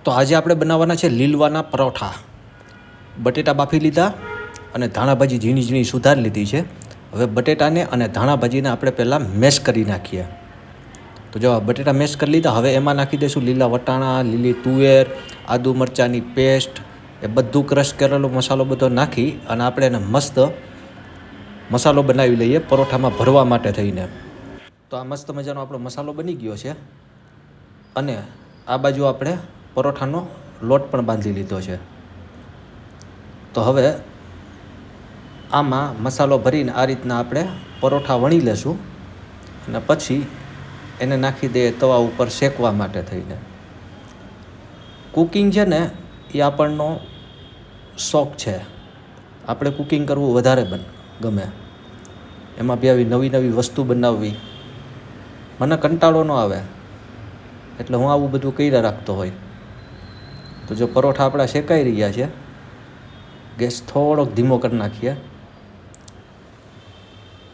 તો આજે આપણે બનાવવાના છે લીલવાના પરોઠા. બટેટા બાફી લીધા અને ધાણા ભાજી ઝીણી ઝીણી સુધારી લીધી છે. હવે બટેટાને અને ધાણા ભાજીને આપણે પહેલાં મેશ કરી નાખીએ. તો જો બટેટા મેશ કરી લીધા. હવે એમાં નાખી દઈશું લીલા વટાણા, લીલી તુવેર, આદુ મરચાંની પેસ્ટ, એ બધું ક્રશ કરેલો મસાલો બધો નાખી અને આપણે એને મસ્ત મસાલો બનાવી લઈએ પરોઠામાં ભરવા માટે થઈને. તો આ મસ્ત મજાનો આપણો મસાલો બની ગયો છે અને આ બાજુ આપણે પરોઠાનો લોટ પણ બાંધી લીધો છે. તો હવે આમાં મસાલો ભરીને આ રીતના આપણે પરોઠા વણી લેશું અને પછી એને નાખી દઈએ તવા ઉપર શેકવા માટે થઈને. કુકિંગ છે ને એ આપણનો શોખ છે. આપણે કુકિંગ કરવું વધારે ગમે. એમાં બી આવી નવી નવી વસ્તુ બનાવવી મને કંટાળો ન આવે, એટલે હું આવું બધું કર્યા રાખતો હોય. તો જો પરોઠા આપણા શેકાઈ રહ્યા છે, ગેસ થોડોક ધીમો કરી નાખીએ.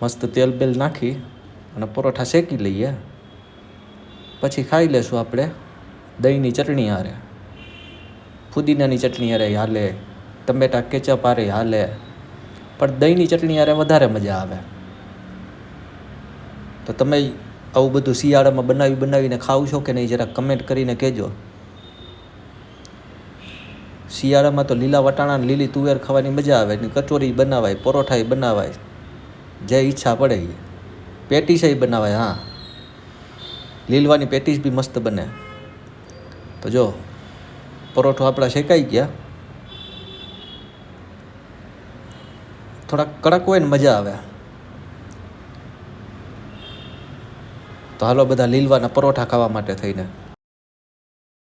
મસ્ત તેલ બેલ નાખી અને પરોઠા શેકી લઈએ. પછી ખાઈ લેશું આપણે દહીંની ચટણી હારે, ફુદીનાની ચટણી હારે હાલે, ટમેટા કેચપ હારે હાલે, પણ દહીંની ચટણી હારે વધારે મજા આવે. તો તમે આવું બધું શિયાળામાં બનાવીને ખાવ છો કે નહીં, જરા કમેન્ટ કરીને કહેજો. શિયાળામાં તો લીલા વટાણા અને લીલી તુવેર ખાવાની મજા આવે. એની કચોરી બનાવાય, પરોઠાય બનાવાય, જે ઈચ્છા પડે એ. પેટીસય બનાવાય. હા, લીલવાની પેટીસ બી મસ્ત બને. તો જો પરોઠો આપણા શેકાઈ ગયા. થોડાક કડક હોય ને મજા આવે. તો હાલો બધા લીલવાના પરોઠા ખાવા માટે થઈને.